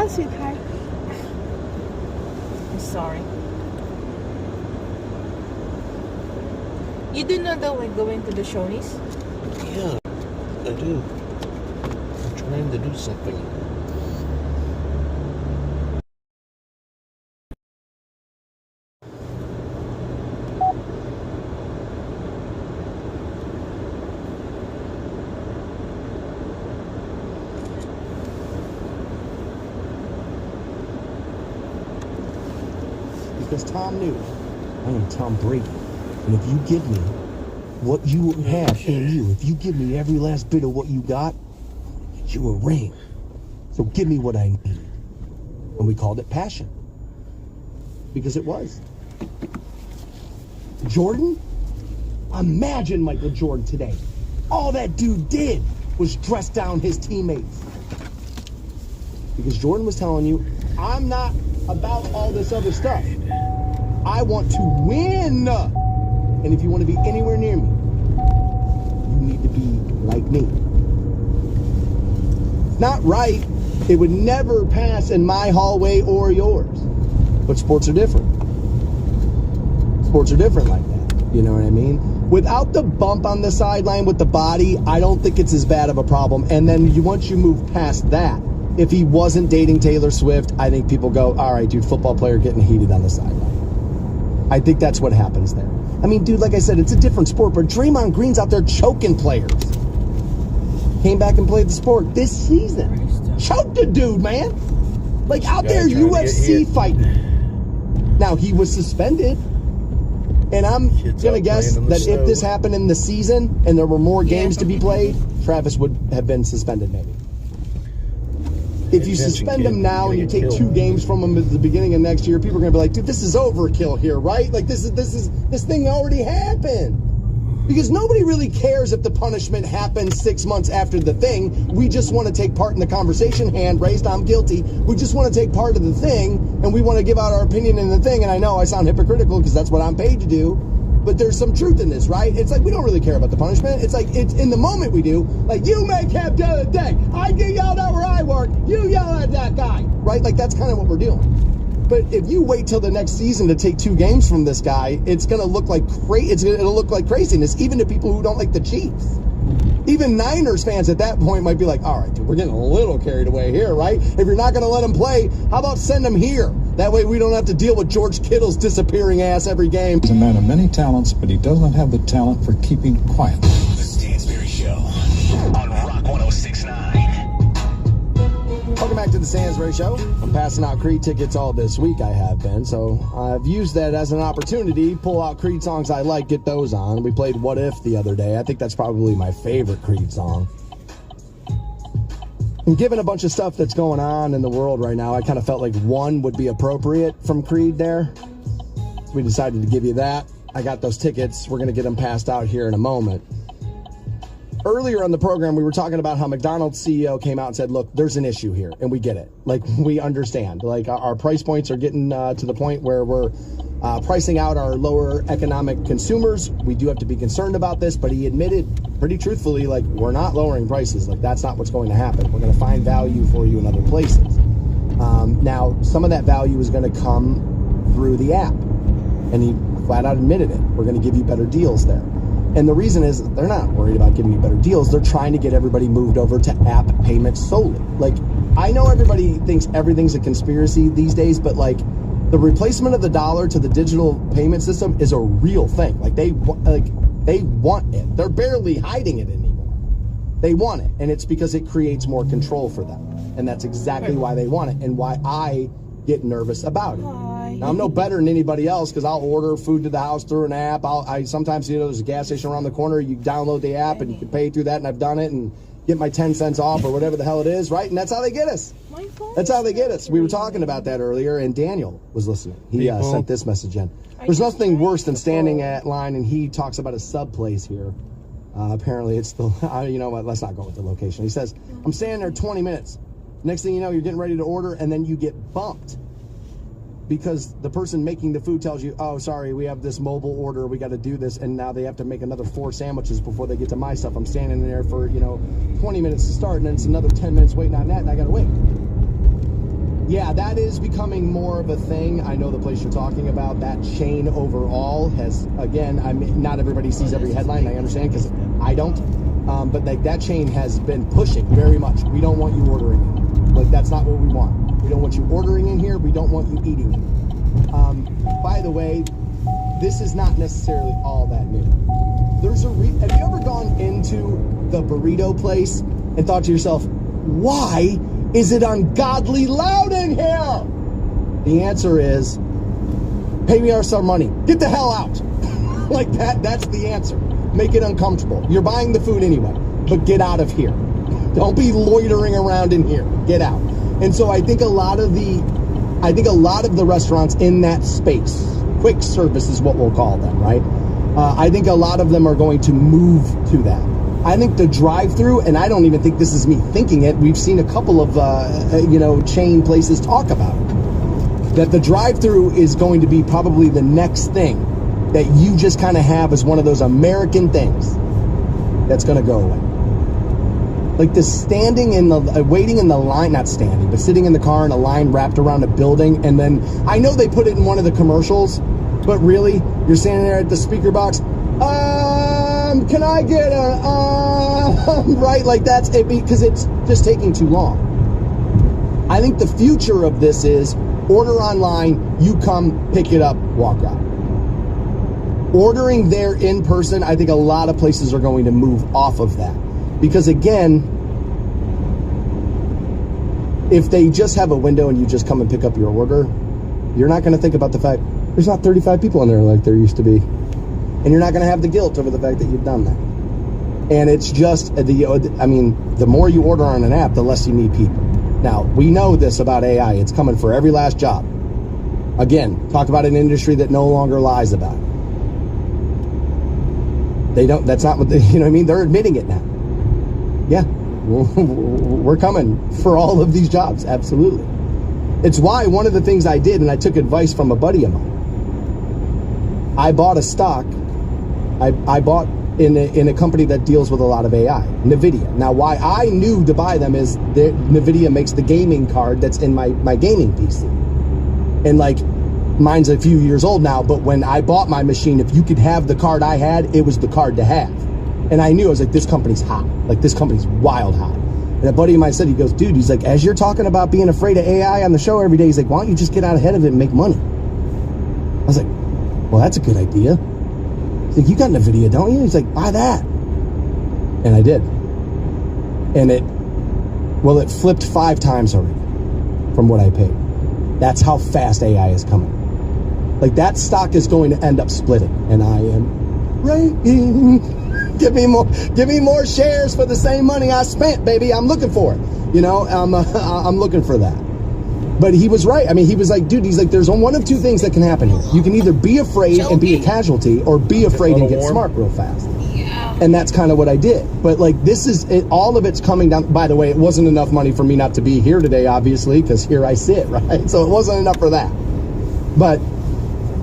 sweetheart. I'm sorry. You do know that we're going to the Shoney's? Yeah, I do. I'm trying to do something. Because Tom knew I am Tom Brady. And if you give me what you have in you, if you give me every last bit of what you got, you a ring. So give me what I need. And we called it passion. Because it was. Jordan? Imagine Michael Jordan today. All that dude did was dress down his teammates. Because Jordan was telling you, I'm not about all this other stuff. I want to win. And if you want to be anywhere near me, you need to be like me. It's not right. It would never pass in my hallway or yours. But sports are different. Sports are different like that. You know what I mean? Without the bump on the sideline with the body, I don't think it's as bad of a problem. And then once you move past that, if he wasn't dating Taylor Swift, I think people go, all right, dude, football player getting heated on the sideline. I think that's what happens there. I mean, dude, like I said, it's a different sport, but Draymond Green's out there choking players. Came back and played the sport this season. Choked a dude, man. Like out there UFC fighting. Now, he was suspended. And I'm going to guess that if this happened in the season and there were more games to be played, Travis would have been suspended maybe. If you suspend him now and you take 2 games from him at the beginning of next year, people are going to be like, dude, this is overkill here, right? Like this thing already happened. Because nobody really cares if the punishment happens 6 months after the thing. We just want to take part in the conversation. Hand raised, I'm guilty. We just want to take part of the thing, and we want to give out our opinion in the thing. And I know I sound hypocritical because that's what I'm paid to do. But there's some truth in this, right? It's like we don't really care about the punishment. It's like it's in the moment we do. Like you make him the other day. I get yelled at where I work. You yell at that guy, right? Like that's kind of what we're doing. But if you wait till the next season to take 2 games from this guy, it's gonna look like it'll look like craziness, even to people who don't like the Chiefs. Even Niners fans at that point might be like, all right, dude, we're getting a little carried away here, right? If you're not going to let him play, how about send him here? That way we don't have to deal with George Kittle's disappearing ass every game. He's a man of many talents, but he does not have the talent for keeping quiet. The Stansberry Show on Rock 106.9. Welcome back to the Stansberry Show. I'm passing out Creed tickets all this week, I have been. So I've used that as an opportunity, pull out Creed songs I like, get those on. We played What If the other day. I think that's probably my favorite Creed song. And given a bunch of stuff that's going on in the world right now, I kind of felt like one would be appropriate from Creed there. We decided to give you that. I got those tickets. We're going to get them passed out here in a moment. Earlier on the program, we were talking about how McDonald's CEO came out and said, look, there's an issue here, and we get it. Like, we understand. Like, our price points are getting to the point where we're pricing out our lower economic consumers. We do have to be concerned about this, but he admitted pretty truthfully, like, we're not lowering prices. Like, that's not what's going to happen. We're going to find value for you in other places. Now, some of that value is going to come through the app, and he flat out admitted it. We're going to give you better deals there. And the reason is they're not worried about giving you better deals. They're trying to get everybody moved over to app payments solely. Like, I know everybody thinks everything's a conspiracy these days, but like the replacement of the dollar to the digital payment system is a real thing. Like they want it. They're barely hiding it anymore. They want it. And it's because it creates more control for them. And that's exactly why they want it and why I get nervous about it. Now, I'm no better than anybody else because I'll order food to the house through an app. I sometimes, there's a gas station around the corner. You download the app and you can pay through that, and I've done it and get my 10 cents off or whatever the hell it is, right? And that's how they get us. That's how they get us. We were talking about that earlier, and Daniel was listening. He sent this message in. There's nothing worse than standing at line, and he talks about a sub place here. Apparently, it's the, you know what, let's not go with the location. He says, I'm standing there 20 minutes. Next thing you know, you're getting ready to order, and then you get bumped. Because the person making the food tells you, oh, sorry, we have this mobile order, we got to do this, and now they have to make another 4 sandwiches before they get to my stuff. I'm standing in there for, 20 minutes to start, and then it's another 10 minutes waiting on that, and I got to wait. Yeah, that is becoming more of a thing. I know the place you're talking about. That chain overall has, again, I mean, not everybody sees every headline. I understand because I don't. But like that chain has been pushing very much. We don't want you ordering it. Like that's not what we want. We don't want you ordering in here. We don't want you eating it. By the way, this is not necessarily all that new. There's a have you ever gone into the burrito place and thought to yourself, why is it ungodly loud in here? The answer is, pay me some money. Get the hell out. Like that's the answer. Make it uncomfortable. You're buying the food anyway, but get out of here. Don't be loitering around in here. Get out. And so I think a lot of the restaurants in that space, quick service is what we'll call them, right? I think a lot of them are going to move to that. I think the drive-through, and I don't even think this is me thinking it, we've seen a couple of, chain places talk about it, that the drive-through is going to be probably the next thing that you just kind of have as one of those American things that's going to go away. Like the standing in the, waiting in the line, not standing, but sitting in the car in a line wrapped around a building, and then, I know they put it in one of the commercials, but really, you're standing there at the speaker box, can I get right? Like that's it, because it's just taking too long. I think the future of this is order online, you come, pick it up, walk out. Ordering there in person, I think a lot of places are going to move off of that. Because again, if they just have a window and you just come and pick up your order, you're not going to think about the fact there's not 35 people in there like there used to be. And you're not going to have the guilt over the fact that you've done that. And it's just, the more you order on an app, the less you need people. Now, we know this about AI. It's coming for every last job. Again, talk about an industry that no longer lies about it. That's not what they're admitting it now. Yeah, we're coming for all of these jobs, absolutely. It's why one of the things I did, and I took advice from a buddy of mine, I bought a stock, I bought in a company that deals with a lot of AI, NVIDIA. Now, why I knew to buy them is that NVIDIA makes the gaming card that's in my gaming PC. And like, mine's a few years old now, but when I bought my machine, if you could have the card I had, it was the card to have. And I knew, I was like, this company's hot. Like, this company's wild hot. And a buddy of mine said, he goes, dude, he's like, as you're talking about being afraid of AI on the show every day, he's like, why don't you just get out ahead of it and make money? I was like, well, that's a good idea. He's like, you got NVIDIA, don't you? He's like, buy that. And I did. And it flipped 5 times already from what I paid. That's how fast AI is coming. Like, that stock is going to end up splitting, and I am praying. Give me more shares for the same money I spent, baby. I'm looking for it. I'm looking for that. But he was right. I mean, he was like, dude, he's like, there's one of 2 things that can happen here. You can either be afraid and be a casualty, or be afraid and get smart real fast. Yeah. And that's kind of what I did. But like, this is it, all of it's coming down. By the way, it wasn't enough money for me not to be here today, obviously, because here I sit, right? So it wasn't enough for that. But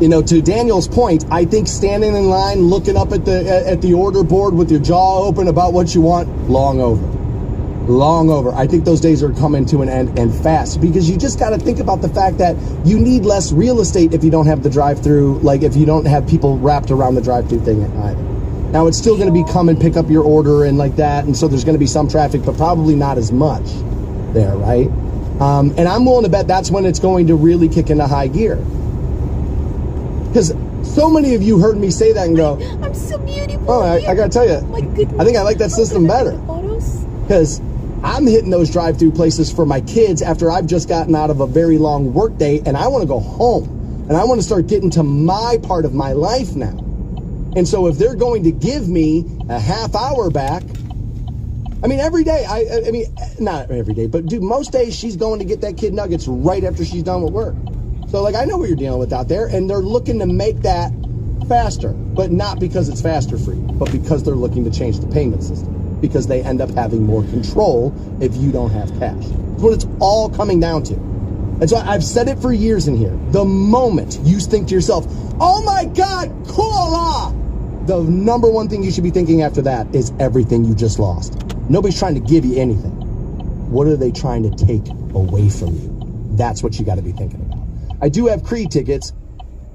to Daniel's point, I think standing in line, looking up at the order board with your jaw open about what you want, long over. I think those days are coming to an end, and fast, because you just got to think about the fact that you need less real estate if you don't have the drive-through, like if you don't have people wrapped around the drive-through thing either. Now, it's still going to be come and pick up your order and like that, and so there's going to be some traffic, but probably not as much there, right? And I'm willing to bet that's when it's going to really kick into high gear. Because so many of you heard me say that and go, I'm so beautiful. Oh, I got to tell you, My goodness. I think I like that system better. Because I'm hitting those drive-through places for my kids after I've just gotten out of a very long work day, and I want to go home. And I want to start getting to my part of my life now. And so if they're going to give me a half hour back, I mean, every day, I mean, not every day, but dude, most days she's going to get that kid nuggets right after she's done with work. So, like, I know what you're dealing with out there, and they're looking to make that faster, but not because it's faster for you, but because they're looking to change the payment system, because they end up having more control if you don't have cash. That's what it's all coming down to. That's why I've said it for years in here. The moment you think to yourself, oh my God, cool, the number one thing you should be thinking after that is everything you just lost. Nobody's trying to give you anything. What are they trying to take away from you? That's what you got to be thinking about. I do have Creed tickets.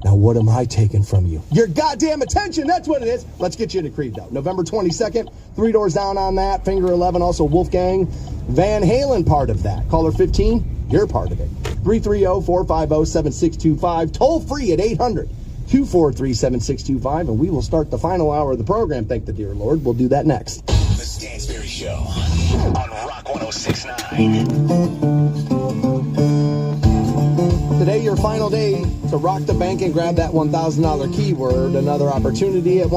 Now, what am I taking from you? Your goddamn attention. That's what it is. Let's get you into Creed, though. November 22nd, 3 Doors Down on that. Finger 11, also Wolfgang. Van Halen part of that. Caller 15, you're part of it. 330-450-7625. Toll free at 800-243-7625. And we will start the final hour of the program. Thank the dear Lord. We'll do that next. The Stansberry Show on Rock 106.9. Today, your final day to rock the bank and grab that $1,000 keyword. Another opportunity at 1